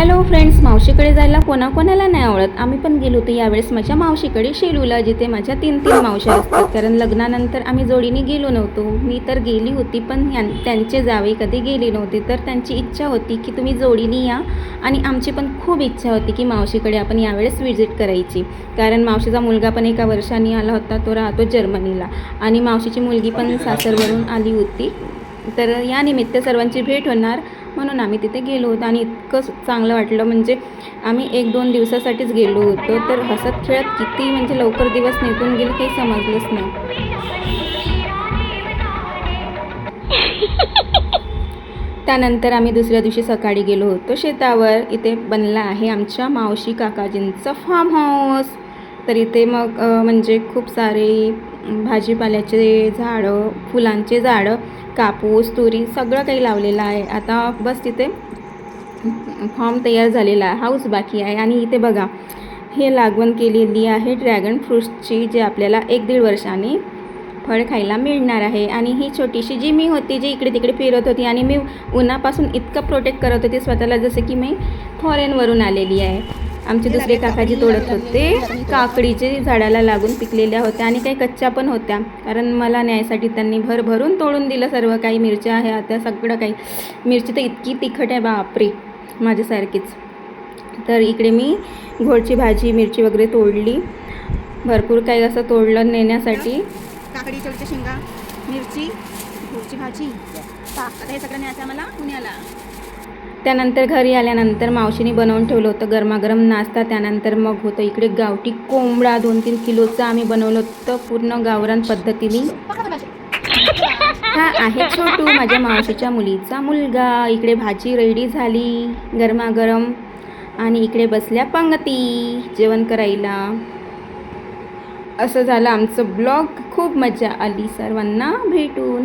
Hello friends, मावशीकडे जायला कोणाकोणाला नाही आवडत. आम्ही पण गेलो होतो यावेळेस माझ्या मावशीकडे शेलूला, जिथे माझ्या 3 मावश्या असतात. कारण लग्नानंतर आम्ही जोडीने गेलो नव्हतो. मी तर गेली होती, पण त्यांचे जावई कधी गेली नव्हती. तर त्यांची इच्छा होती की तुम्ही जोडीने या, आणि आमची पण खूप इच्छा होती की मावशीकडे आपण यावेळेस व्हिजिट करायची. कारण मावशीचा मुलगा पण 1 वर्षाने आला होता, तो राहतो जर्मनीला, आणि मावशीची मुलगी पण सासरवरून आली होती. तर या निमित्त सर्वांची भेट होणार म्हणून आम्ही तिथे गेलो होतो. आणि इतकं चांगलं वाटलं, म्हणजे आम्ही 1-2 दिवसासाठीच गेलो होतो. तर हसत खेळत किती म्हणजे लवकर दिवस निघून गेले काही समजलंच नाही. त्यानंतर आम्ही दुसऱ्या दिवशी सकाळी गेलो होतो शेतावर. इथे बनला आहे आमच्या मावशी काकाजींचं फार्म हाऊस. तर इथे मग म्हणजे खूप सारे भाजीपाल्याचे झाडं, फुलांचे झाडं, कापूस, तुरी सगळं काही लावलेलं आहे. आता बस तिथे फॉर्म तयार झालेला आहे, हाऊस बाकी आहे. आणि इथे बघा, हे लागवण केलेली आहे ड्रॅगन फ्रूट्सची, जे आपल्याला 1-1.5 वर्षांनी फळ खायला मिळणार आहे. आणि ही छोटीशी जी मी होती, जी इकडे तिकडे फिरत होती, आणि मी उन्हापासून इतकं प्रोटेक्ट करत होती स्वतःला, जसं की मी फॉरेनवरून आलेली आहे. आमचे दुसरे काकाजी तोडत होते, काकडीचे झाडाला लागून पिकलेल्या होत्या, आणि काही कच्च्या पण होत्या. कारण मला न्यायसाठी त्यांनी भरभरून तोडून दिलं सर्व काही. मिरच्या ह्या त्या सगळं काही. मिरची तर इतकी तिखट आहे बापरे, माझ्यासारखीच. तर इकडे मी घोडची भाजी, मिरची वगैरे तोडली. भरपूर काही असं तोडलं नेण्यासाठी. काकडी, चवळीच्या शेंगा, मिरची, घोडची भाजी, आता हे सगळं न्यायचं मला पुण्याला. त्यानंतर घरी आल्यानंतर मावशीने बनवून ठेवलं होतं गरमागरम नाश्ता. त्यानंतर मग होतं इकडे गावठी कोंबडा 2-3 किलोचा आम्ही बनवलं होतं, पूर्ण गावरान पद्धतीने. हा आहे छोटू, माझ्या मावशीच्या मुलीचा मुलगा. इकडे भाजी रेडी झाली गरमागरम, आणि इकडे बसल्या पंगती जेवण करायला. असं झालं आमचं ब्लॉग. खूप मजा आली सर्वांना भेटून.